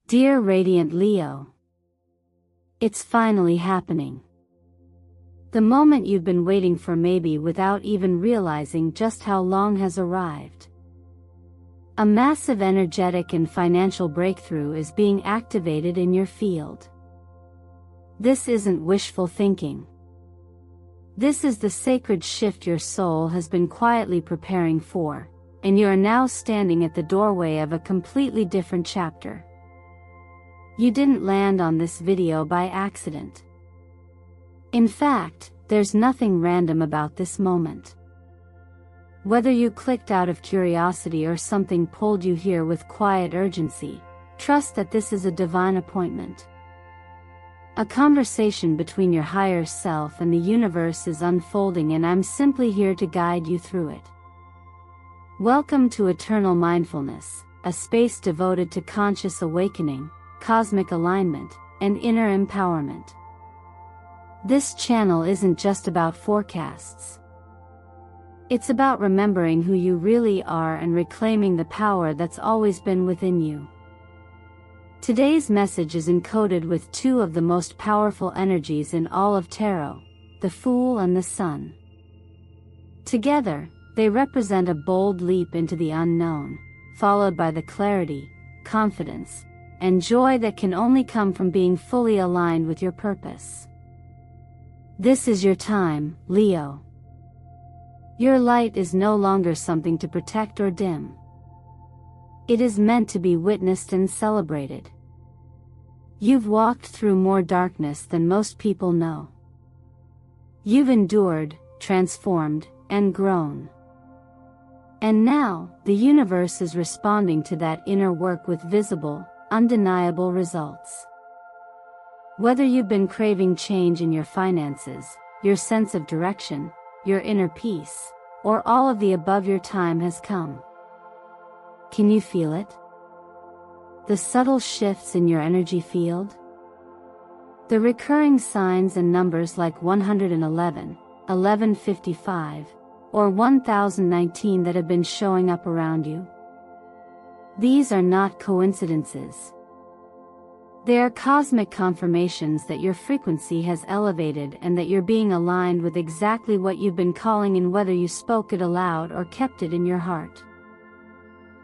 Dear Radiant Leo, it's finally happening. The moment you've been waiting for, maybe without even realizing just how long, has arrived. A massive energetic and financial breakthrough is being activated in your field. This isn't wishful thinking. This is the sacred shift your soul has been quietly preparing for, and you are now standing at the doorway of a completely different chapter. You didn't land on this video by accident. In fact, there's nothing random about this moment. Whether you clicked out of curiosity or something pulled you here with quiet urgency, trust that this is a divine appointment. A conversation between your higher self and the universe is unfolding, and I'm simply here to guide you through it. Welcome to Eternal Mindfulness, a space devoted to conscious awakening, cosmic alignment, and inner empowerment. This channel isn't just about forecasts. It's about remembering who you really are and reclaiming the power that's always been within you. Today's message is encoded with two of the most powerful energies in all of tarot, the Fool and the Sun. Together, they represent a bold leap into the unknown, followed by the clarity, confidence, and joy that can only come from being fully aligned with your purpose. This is your time, Leo. Your light is no longer something to protect or dim. It is meant to be witnessed and celebrated. You've walked through more darkness than most people know. You've endured, transformed, and grown. And now, the universe is responding to that inner work with visible, undeniable results. Whether you've been craving change in your finances, your sense of direction, your inner peace, or all of the above, your time has come. Can you feel it? The subtle shifts in your energy field? The recurring signs and numbers like 111, 1155, or 1019 that have been showing up around you? These are not coincidences. They are cosmic confirmations that your frequency has elevated and that you're being aligned with exactly what you've been calling in, whether you spoke it aloud or kept it in your heart.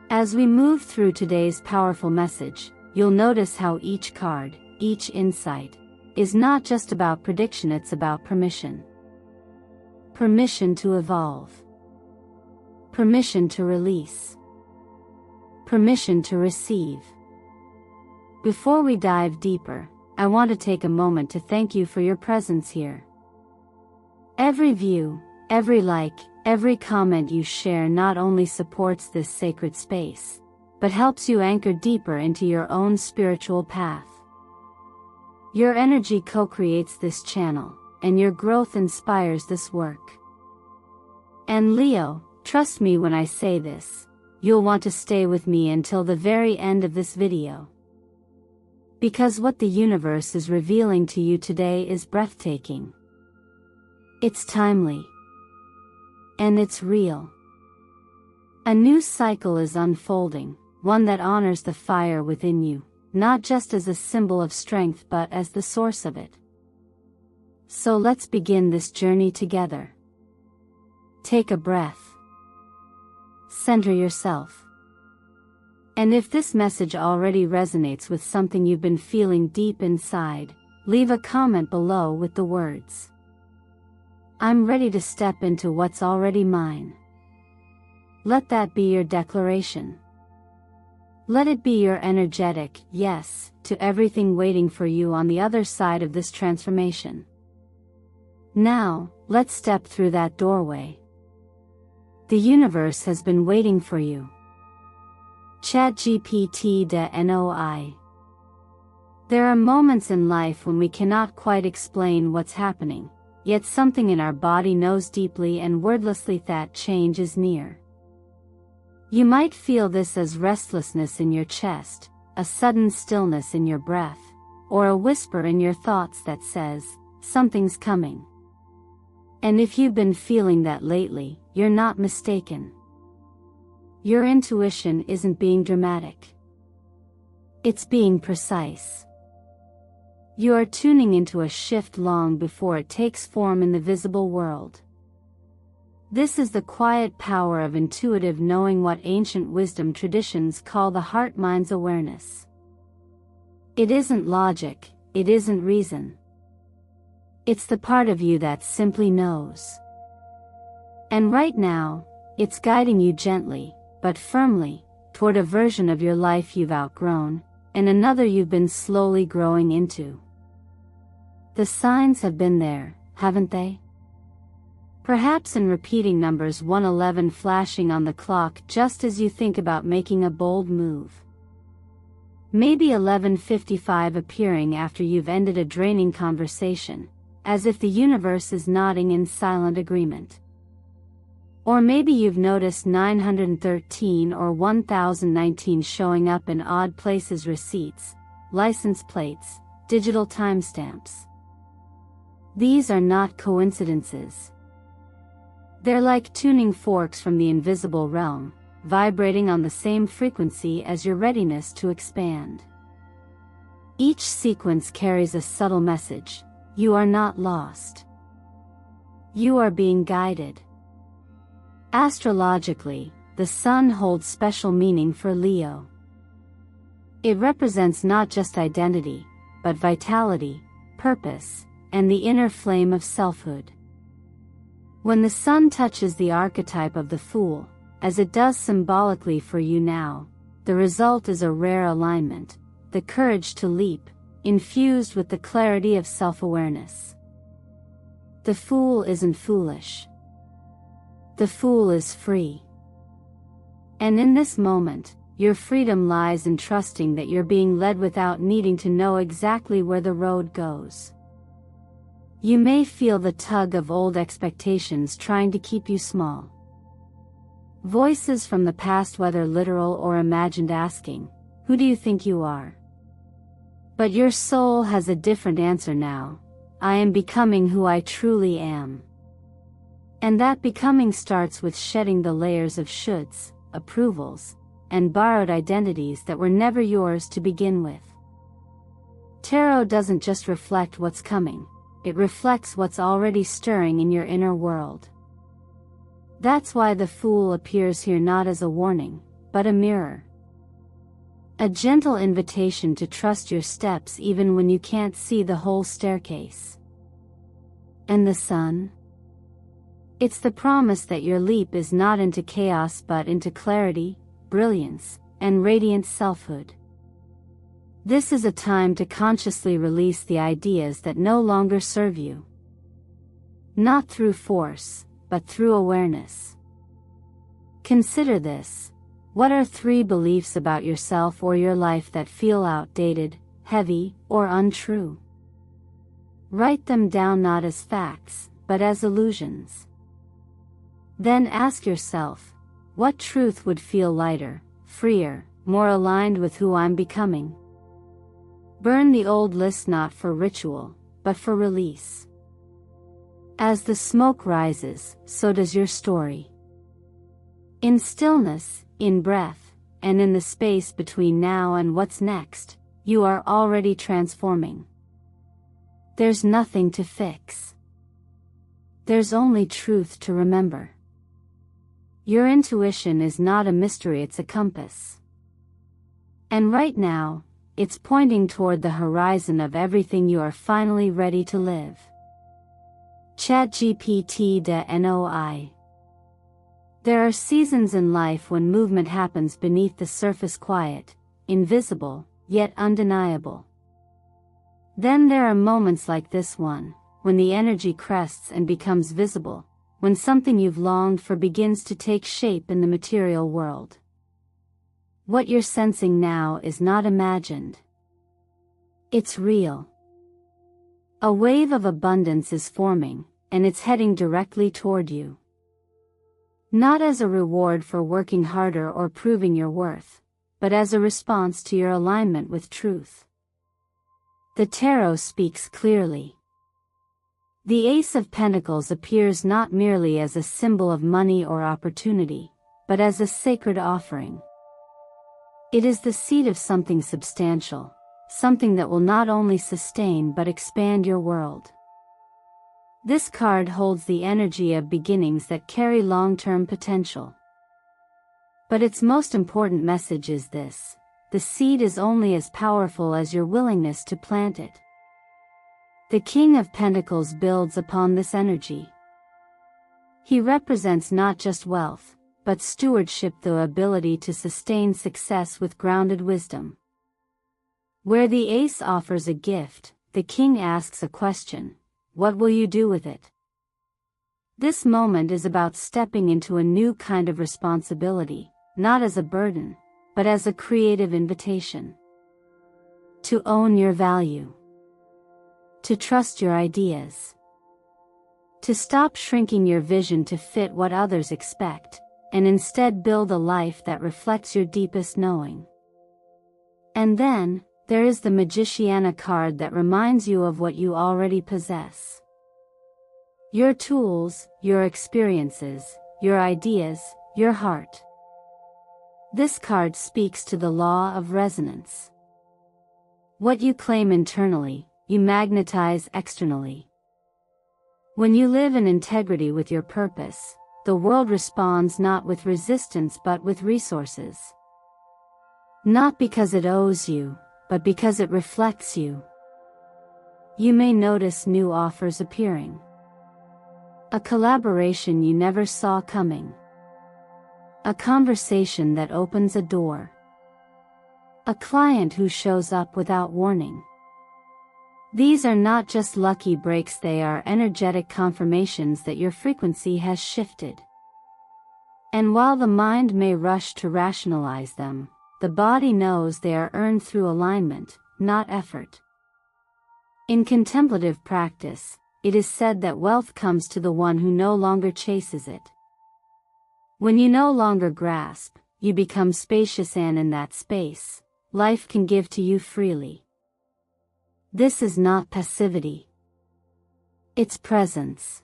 As we move through today's powerful message, you'll notice how each card, each insight, is not just about prediction, it's about permission. Permission to evolve. Permission to release. Permission to receive. Before we dive deeper, I want to take a moment to thank you for your presence here. Every view, every like, every comment you share not only supports this sacred space, but helps you anchor deeper into your own spiritual path. Your energy co-creates this channel, and your growth inspires this work. And Leo, trust me when I say this, you'll want to stay with me until the very end of this video. Because what the universe is revealing to you today is breathtaking. It's timely. And it's real. A new cycle is unfolding, one that honors the fire within you, not just as a symbol of strength but as the source of it. So let's begin this journey together. Take a breath. Center yourself. And if this message already resonates with something you've been feeling deep inside, leave a comment below with the words, "I'm ready to step into what's already mine." Let that be your declaration. Let it be your energetic yes to everything waiting for you on the other side of this transformation. Now, let's step through that doorway. The universe has been waiting for you. ChatGPT NOI. There are moments in life when we cannot quite explain what's happening, yet something in our body knows deeply and wordlessly that change is near. You might feel this as restlessness in your chest, a sudden stillness in your breath, or a whisper in your thoughts that says, something's coming. And if you've been feeling that lately, you're not mistaken. Your intuition isn't being dramatic. It's being precise. You are tuning into a shift long before it takes form in the visible world. This is the quiet power of intuitive knowing, what ancient wisdom traditions call the heart-mind's awareness. It isn't logic, it isn't reason. It's the part of you that simply knows. And right now, it's guiding you gently, but firmly, toward a version of your life you've outgrown, and another you've been slowly growing into. The signs have been there, haven't they? Perhaps in repeating numbers 111 flashing on the clock just as you think about making a bold move. Maybe 11:55 appearing after you've ended a draining conversation, as if the universe is nodding in silent agreement. Or maybe you've noticed 913 or 1019 showing up in odd places: receipts, license plates, digital timestamps. These are not coincidences. They're like tuning forks from the invisible realm, vibrating on the same frequency as your readiness to expand. Each sequence carries a subtle message: you are not lost. You are being guided. Astrologically, the sun holds special meaning for Leo. It represents not just identity, but vitality, purpose, and the inner flame of selfhood. When the sun touches the archetype of the Fool, as it does symbolically for you now, the result is a rare alignment, the courage to leap, infused with the clarity of self-awareness. The Fool isn't foolish. The Fool is free. And in this moment, your freedom lies in trusting that you're being led without needing to know exactly where the road goes. You may feel the tug of old expectations trying to keep you small. Voices from the past, whether literal or imagined, asking, "Who do you think you are?" But your soul has a different answer now: I am becoming who I truly am. And that becoming starts with shedding the layers of shoulds, approvals, and borrowed identities that were never yours to begin with. Tarot doesn't just reflect what's coming. It reflects what's already stirring in your inner world. That's why the Fool appears here not as a warning, but a mirror. A gentle invitation to trust your steps even when you can't see the whole staircase. And the sun? It's the promise that your leap is not into chaos but into clarity, brilliance, and radiant selfhood. This is a time to consciously release the ideas that no longer serve you. Not through force, but through awareness. Consider this: what are 3 beliefs about yourself or your life that feel outdated, heavy, or untrue? Write them down not as facts, but as illusions. Then ask yourself, what truth would feel lighter, freer, more aligned with who I'm becoming? Burn the old list not for ritual, but for release. As the smoke rises, so does your story. In stillness, in breath, and in the space between now and what's next, you are already transforming. There's nothing to fix. There's only truth to remember. Your intuition is not a mystery, it's a compass. And right now, it's pointing toward the horizon of everything you are finally ready to live. ChatGPT NOI. There are seasons in life when movement happens beneath the surface, quiet, invisible, yet undeniable. Then there are moments like this one, when the energy crests and becomes visible, when something you've longed for begins to take shape in the material world. What you're sensing now is not imagined. It's real. A wave of abundance is forming, and it's heading directly toward you. Not as a reward for working harder or proving your worth, but as a response to your alignment with truth. The tarot speaks clearly. The Ace of Pentacles appears not merely as a symbol of money or opportunity, but as a sacred offering. It is the seed of something substantial, something that will not only sustain but expand your world. This card holds the energy of beginnings that carry long-term potential. But its most important message is this: the seed is only as powerful as your willingness to plant it. The King of Pentacles builds upon this energy. He represents not just wealth, but stewardship, the ability to sustain success with grounded wisdom. Where the Ace offers a gift, the King asks a question: what will you do with it? This moment is about stepping into a new kind of responsibility, not as a burden, but as a creative invitation. To own your value. To trust your ideas. To stop shrinking your vision to fit what others expect, and instead build a life that reflects your deepest knowing. And then, there is the Magiciana card that reminds you of what you already possess. Your tools, your experiences, your ideas, your heart. This card speaks to the law of resonance. What you claim internally, you magnetize externally. When you live in integrity with your purpose, the world responds not with resistance but with resources. Not because it owes you, but because it reflects you. You may notice new offers appearing. A collaboration you never saw coming. A conversation that opens a door. A client who shows up without warning. These are not just lucky breaks, they are energetic confirmations that your frequency has shifted. And while the mind may rush to rationalize them, the body knows they are earned through alignment, not effort. In contemplative practice, it is said that wealth comes to the one who no longer chases it. When you no longer grasp, you become spacious, and in that space, life can give to you freely. This is not passivity. It's presence.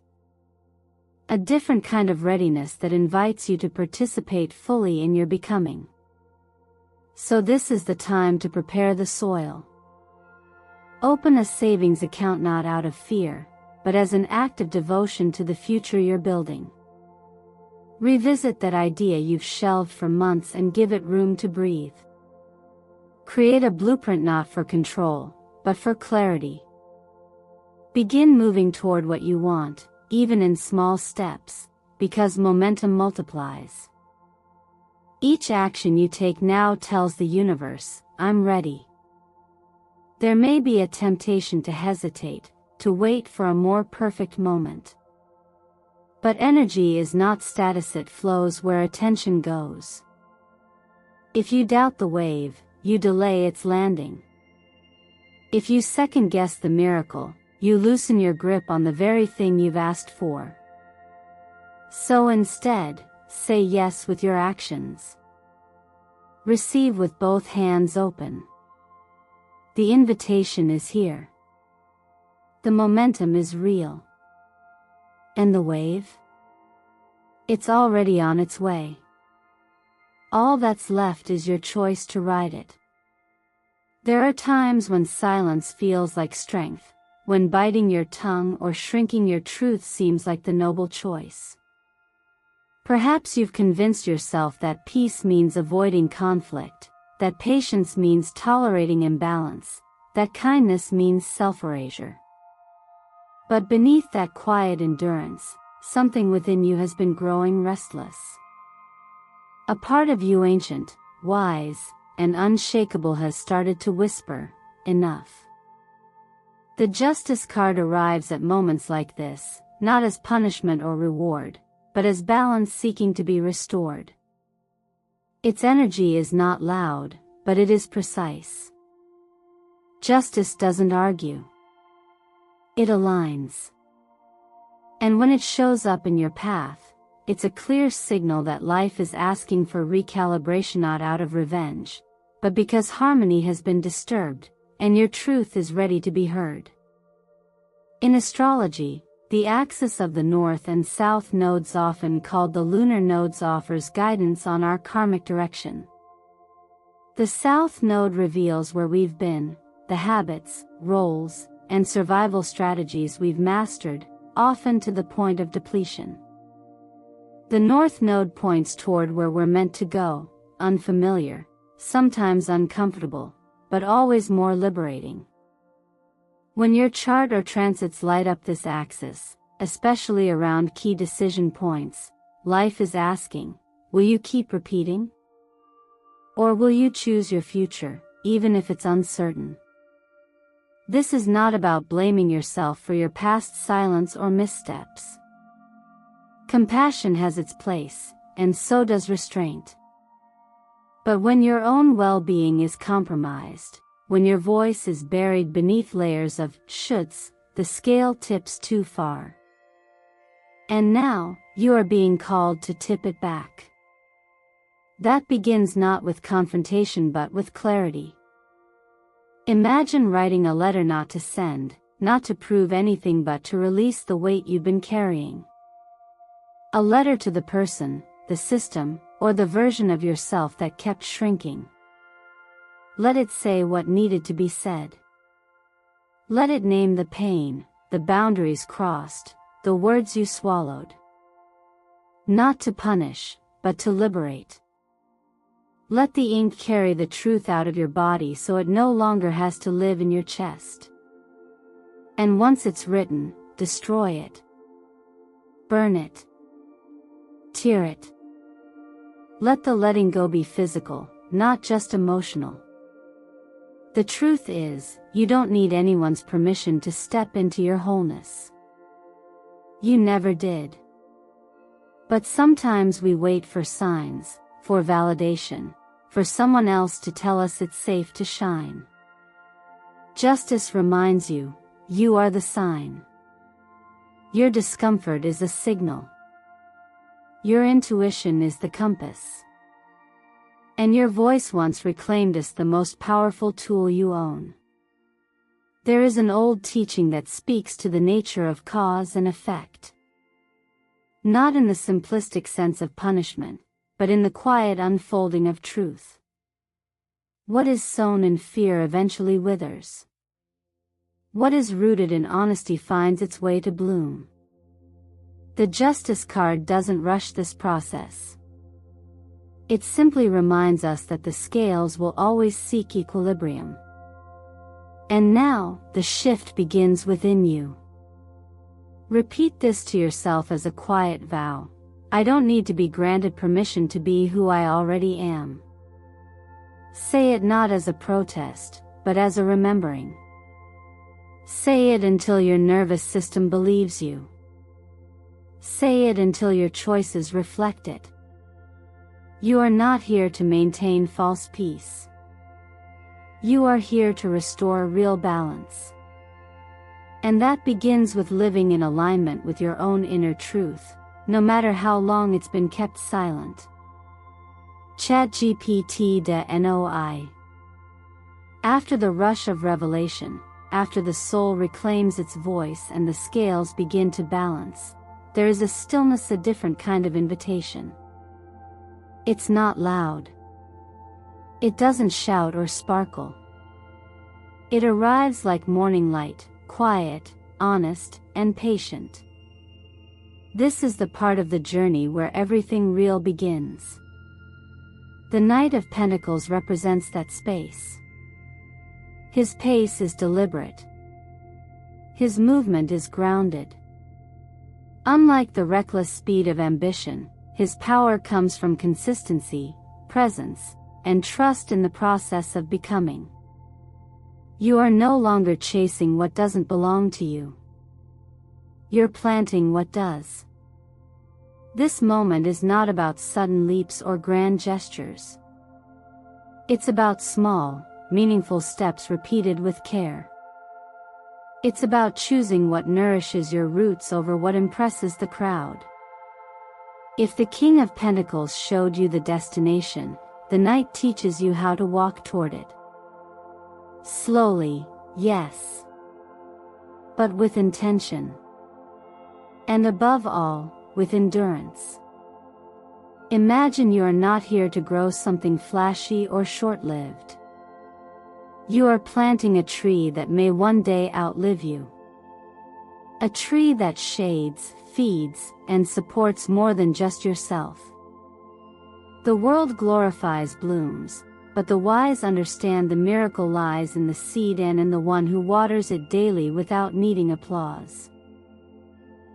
A different kind of readiness that invites you to participate fully in your becoming. So this is the time to prepare the soil. Open a savings account not out of fear, but as an act of devotion to the future you're building. Revisit that idea you've shelved for months and give it room to breathe. Create a blueprint not for control, but for clarity. Begin moving toward what you want, even in small steps, because momentum multiplies. Each action you take now tells the universe, I'm ready. There may be a temptation to hesitate, to wait for a more perfect moment. But energy is not status, it flows where attention goes. If you doubt the wave, you delay its landing. If you second-guess the miracle, you loosen your grip on the very thing you've asked for. So instead, say yes with your actions. Receive with both hands open. The invitation is here. The momentum is real. And the wave? It's already on its way. All that's left is your choice to ride it. There are times when silence feels like strength, when biting your tongue or shrinking your truth seems like the noble choice. Perhaps you've convinced yourself that peace means avoiding conflict, that patience means tolerating imbalance, that kindness means self-erasure. But beneath that quiet endurance, something within you has been growing restless. A part of you, ancient, wise, and unshakable, has started to whisper, enough. The Justice card arrives at moments like this, not as punishment or reward, but as balance seeking to be restored. Its energy is not loud, but it is precise. Justice doesn't argue. It aligns. And when it shows up in your path, it's a clear signal that life is asking for recalibration, not out of revenge, but because harmony has been disturbed, and your truth is ready to be heard. In astrology, the axis of the North and South nodes, often called the lunar nodes, offers guidance on our karmic direction. The South Node reveals where we've been, the habits, roles, and survival strategies we've mastered, often to the point of depletion. The North Node points toward where we're meant to go, unfamiliar, sometimes uncomfortable, but always more liberating. When your chart or transits light up this axis, especially around key decision points, life is asking, will you keep repeating? Or will you choose your future, even if it's uncertain? This is not about blaming yourself for your past silence or missteps. Compassion has its place, and so does restraint. But when your own well-being is compromised, when your voice is buried beneath layers of shoulds, the scale tips too far. And now, you are being called to tip it back. That begins not with confrontation but with clarity. Imagine writing a letter not to send, not to prove anything but to release the weight you've been carrying. A letter to the person, the system, or the version of yourself that kept shrinking. Let it say what needed to be said. Let it name the pain, the boundaries crossed, the words you swallowed. Not to punish, but to liberate. Let the ink carry the truth out of your body so it no longer has to live in your chest. And once it's written, destroy it. Burn it. Tear it. Let the letting go be physical, not just emotional. The truth is, you don't need anyone's permission to step into your wholeness. You never did. But sometimes we wait for signs, for validation, for someone else to tell us it's safe to shine. Justice reminds you, you are the sign. Your discomfort is a signal. Your intuition is the compass. And your voice once reclaimed as the most powerful tool you own. There is an old teaching that speaks to the nature of cause and effect. Not in the simplistic sense of punishment, but in the quiet unfolding of truth. What is sown in fear eventually withers. What is rooted in honesty finds its way to bloom. The Justice card doesn't rush this process. It simply reminds us that the scales will always seek equilibrium. And now, the shift begins within you. Repeat this to yourself as a quiet vow. I don't need to be granted permission to be who I already am. Say it not as a protest, but as a remembering. Say it until your nervous system believes you. Say it until your choices reflect it. You are not here to maintain false peace. You are here to restore real balance. And that begins with living in alignment with your own inner truth, no matter how long it's been kept silent. ChatGPT NOI. After the rush of revelation, after the soul reclaims its voice and the scales begin to balance, there is a stillness, a different kind of invitation. It's not loud. It doesn't shout or sparkle. It arrives like morning light, quiet, honest, and patient. This is the part of the journey where everything real begins. The Knight of Pentacles represents that space. His pace is deliberate. His movement is grounded. Unlike the reckless speed of ambition, his power comes from consistency, presence, and trust in the process of becoming. You are no longer chasing what doesn't belong to you. You're planting what does. This moment is not about sudden leaps or grand gestures. It's about small, meaningful steps repeated with care. It's about choosing what nourishes your roots over what impresses the crowd. If the King of Pentacles showed you the destination, the Knight teaches you how to walk toward it. Slowly, yes. But with intention. And above all, with endurance. Imagine you are not here to grow something flashy or short-lived. You are planting a tree that may one day outlive you. A tree that shades, feeds, and supports more than just yourself. The world glorifies blooms, but the wise understand the miracle lies in the seed and in the one who waters it daily without needing applause.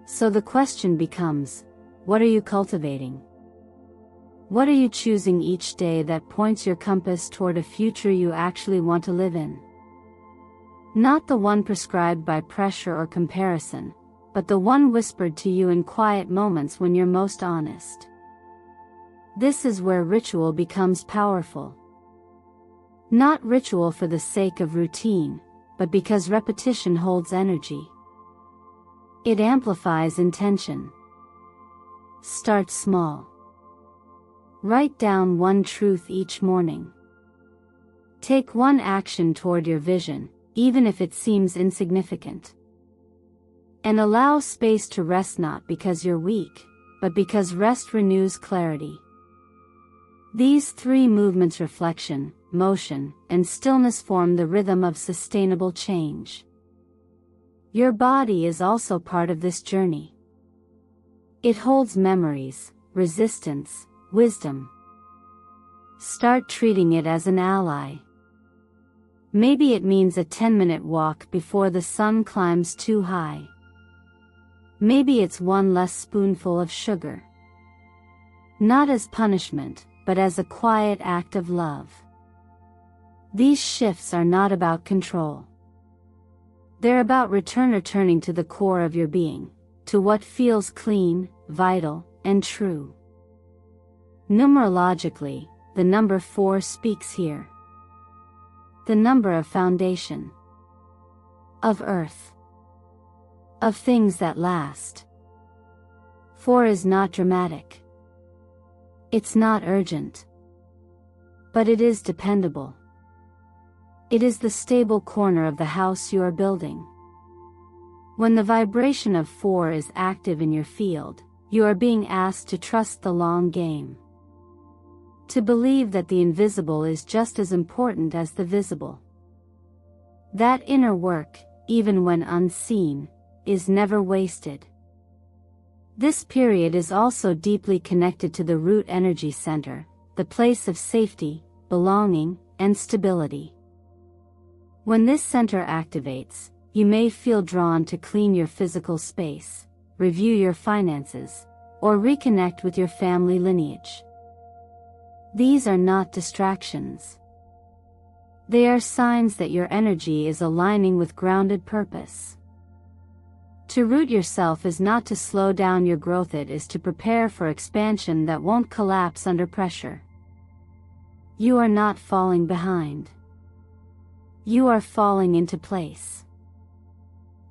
So the question becomes, what are you cultivating? What are you choosing each day that points your compass toward a future you actually want to live in? Not the one prescribed by pressure or comparison, but the one whispered to you in quiet moments when you're most honest. This is where ritual becomes powerful. Not ritual for the sake of routine, but because repetition holds energy. It amplifies intention. Start small. Write down one truth each morning. Take one action toward your vision, even if it seems insignificant. And allow space to rest, not because you're weak, but because rest renews clarity. These three movements, reflection, motion, and stillness, form the rhythm of sustainable change. Your body is also part of this journey. It holds memories, resistance, wisdom. Start treating it as an ally. Maybe it means a 10-minute walk before the sun climbs too high. Maybe it's one less spoonful of sugar. Not as punishment, but as a quiet act of love. These shifts are not about control. They're about returning to the core of your being, to what feels clean, vital, and true. Numerologically, the number 4 speaks here. The number of foundation. Of earth. Of things that last. 4 is not dramatic. It's not urgent. But it is dependable. It is the stable corner of the house you are building. When the vibration of 4 is active in your field, you are being asked to trust the long game. To believe that the invisible is just as important as the visible. That inner work, even when unseen, is never wasted. This period is also deeply connected to the root energy center, the place of safety, belonging, and stability. When this center activates, you may feel drawn to clean your physical space, review your finances, or reconnect with your family lineage. These are not distractions. They are signs that your energy is aligning with grounded purpose. To root yourself is not to slow down your growth, it is to prepare for expansion that won't collapse under pressure. You are not falling behind. You are falling into place.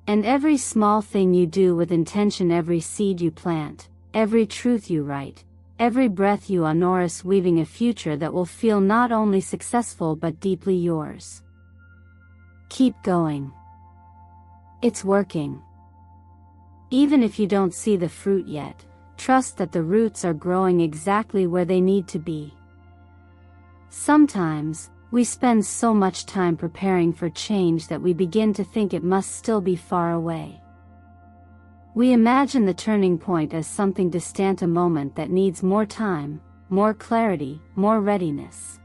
And every small thing you do with intention, every seed you plant, every truth you write, every breath you honor, is weaving a future that will feel not only successful but deeply yours. Keep going. It's working. Even if you don't see the fruit yet, trust that the roots are growing exactly where they need to be. Sometimes, we spend so much time preparing for change that we begin to think it must still be far away. We imagine the turning point as something distant, a moment that needs more time, more clarity, more readiness.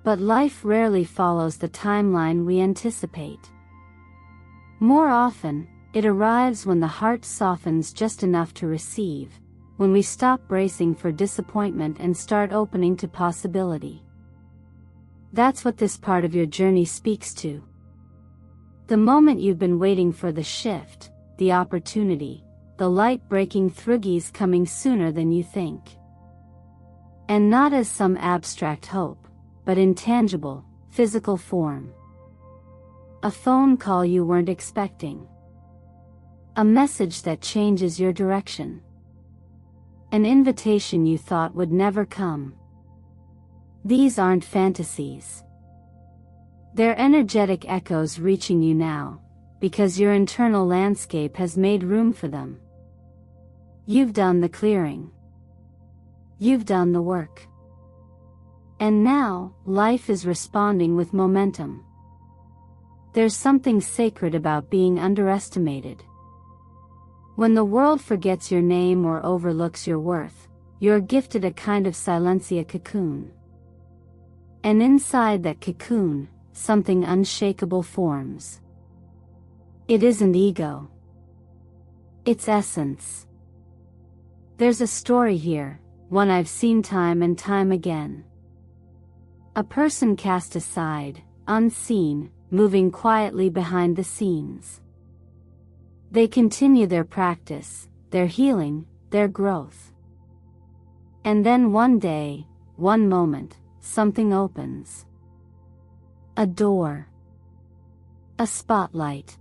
But life rarely follows the timeline we anticipate. More often, it arrives when the heart softens just enough to receive, when we stop bracing for disappointment and start opening to possibility. That's what this part of your journey speaks to. The moment you've been waiting for, the shift, the opportunity, the light breaking through, is coming sooner than you think. And not as some abstract hope, but in tangible, physical form. A phone call you weren't expecting. A message that changes your direction. An invitation you thought would never come. These aren't fantasies. They're energetic echoes reaching you now, because your internal landscape has made room for them. You've done the clearing. You've done the work. And now, life is responding with momentum. There's something sacred about being underestimated. When the world forgets your name or overlooks your worth, you're gifted a kind of silencia cocoon. And inside that cocoon, something unshakable forms. It isn't ego. It's essence. There's a story here, one I've seen time and time again. A person cast aside, unseen, moving quietly behind the scenes. They continue their practice, their healing, their growth. And then one day, one moment, something opens. A door. A spotlight.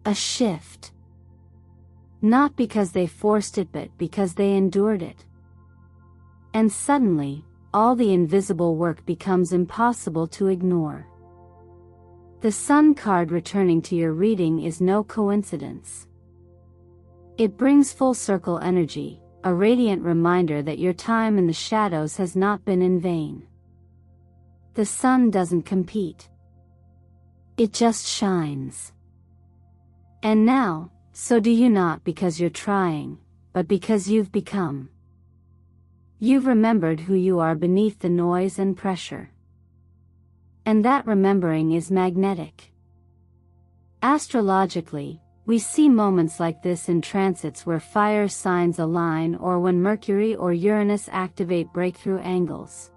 A shift. Not because they forced it but because they endured it. And suddenly, all the invisible work becomes impossible to ignore. The Sun card returning to your reading is no coincidence. It brings full circle energy, a radiant reminder that your time in the shadows has not been in vain. The sun doesn't compete. It just shines. And now, so do you, not because you're trying, but because you've become. You've remembered who you are beneath the noise and pressure. And that remembering is magnetic. Astrologically, we see moments like this in transits where fire signs align or when Mercury or Uranus activate breakthrough angles.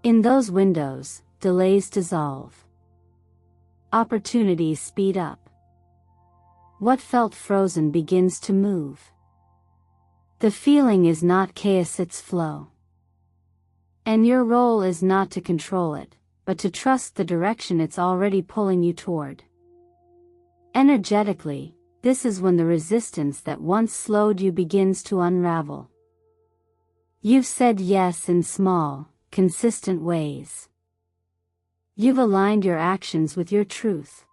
In those windows, delays dissolve. Opportunities speed up. What felt frozen begins to move. The feeling is not chaos, it's flow. And your role is not to control it, but to trust the direction it's already pulling you toward. Energetically, this is when the resistance that once slowed you begins to unravel. You've said yes in small, consistent ways. You've aligned your actions with your truth.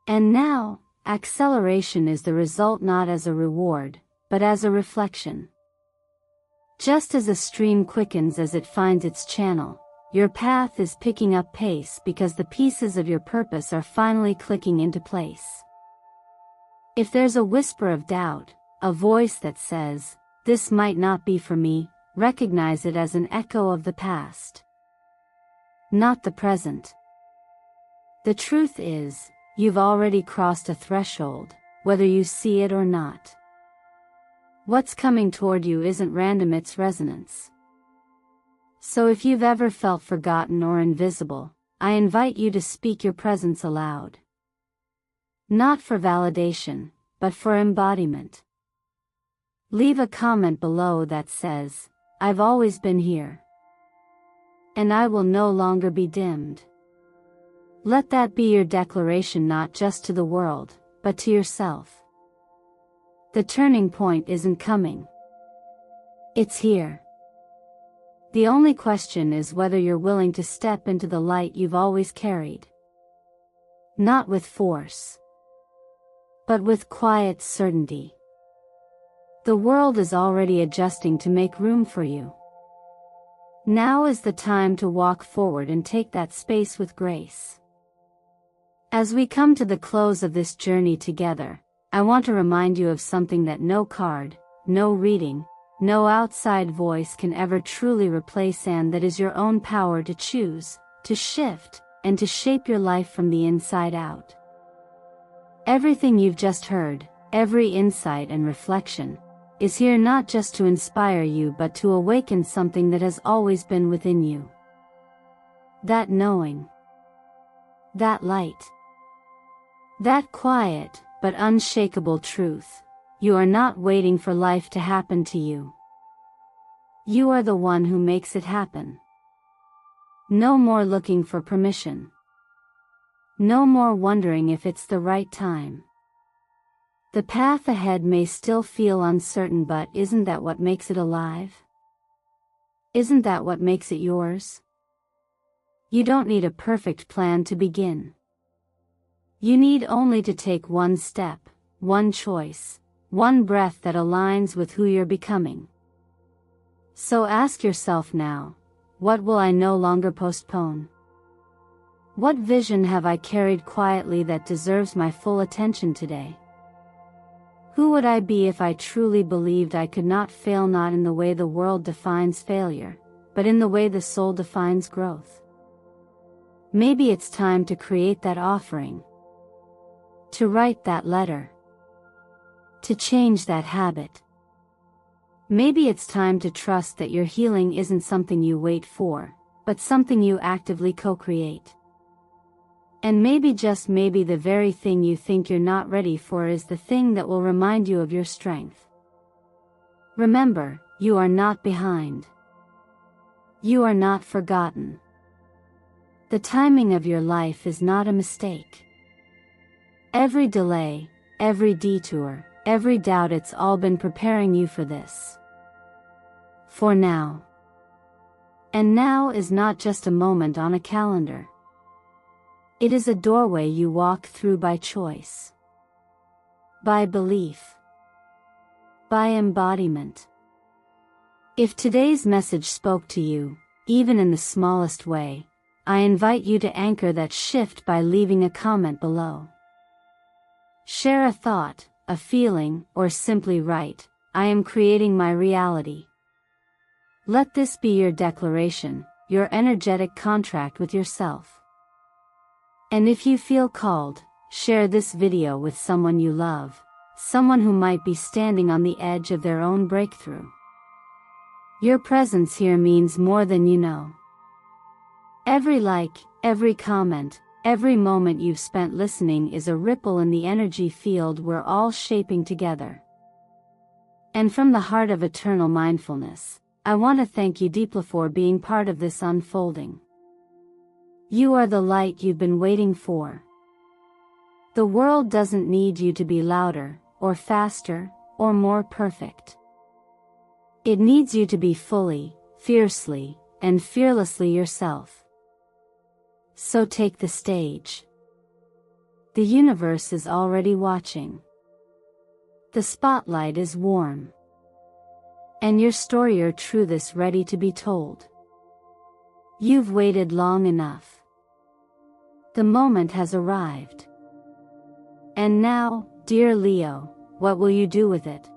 And now, acceleration is the result, not as a reward, but as a reflection. Just as a stream quickens as it finds its channel, your path is picking up pace because the pieces of your purpose are finally clicking into place. If there's a whisper of doubt, a voice that says, "This might not be for me," recognize it as an echo of the past, not the present. The truth is, you've already crossed a threshold, whether you see it or not. What's coming toward you isn't random, it's resonance. So if you've ever felt forgotten or invisible, I invite you to speak your presence aloud. Not for validation, but for embodiment. Leave a comment below that says, "I've always been here. And I will no longer be dimmed." Let that be your declaration, not just to the world, but to yourself. The turning point isn't coming. It's here. The only question is whether you're willing to step into the light you've always carried. Not with force, but with quiet certainty. The world is already adjusting to make room for you. Now is the time to walk forward and take that space with grace. As we come to the close of this journey together, I want to remind you of something that no card, no reading, no outside voice can ever truly replace, and that is your own power to choose, to shift, and to shape your life from the inside out. Everything you've just heard, every insight and reflection, is here not just to inspire you but to awaken something that has always been within you. That knowing. That light. That quiet, but unshakable truth. You are not waiting for life to happen to you. You are the one who makes it happen. No more looking for permission. No more wondering if it's the right time. The path ahead may still feel uncertain, but isn't that what makes it alive? Isn't that what makes it yours? You don't need a perfect plan to begin. You need only to take one step, one choice, one breath that aligns with who you're becoming. So ask yourself now, what will I no longer postpone? What vision have I carried quietly that deserves my full attention today? Who would I be if I truly believed I could not fail, not in the way the world defines failure, but in the way the soul defines growth? Maybe it's time to create that offering, to write that letter, to change that habit. Maybe it's time to trust that your healing isn't something you wait for, but something you actively co-create. And maybe, just maybe, the very thing you think you're not ready for is the thing that will remind you of your strength. Remember, you are not behind. You are not forgotten. The timing of your life is not a mistake. Every delay, every detour, every doubt, it's all been preparing you for this. For now. And now is not just a moment on a calendar. It is a doorway you walk through by choice, by belief, by embodiment. If today's message spoke to you, even in the smallest way, I invite you to anchor that shift by leaving a comment below. Share a thought, a feeling, or simply write, "I am creating my reality." Let this be your declaration, your energetic contract with yourself. And if you feel called, share this video with someone you love, someone who might be standing on the edge of their own breakthrough. Your presence here means more than you know. Every like, every comment, every moment you've spent listening is a ripple in the energy field we're all shaping together. And from the heart of eternal mindfulness, I want to thank you deeply for being part of this unfolding. You are the light you've been waiting for. The world doesn't need you to be louder, or faster, or more perfect. It needs you to be fully, fiercely, and fearlessly yourself. So take the stage. The universe is already watching. The spotlight is warm. And your story, your truth, is ready to be told. You've waited long enough. The moment has arrived. And now, dear Leo, what will you do with it?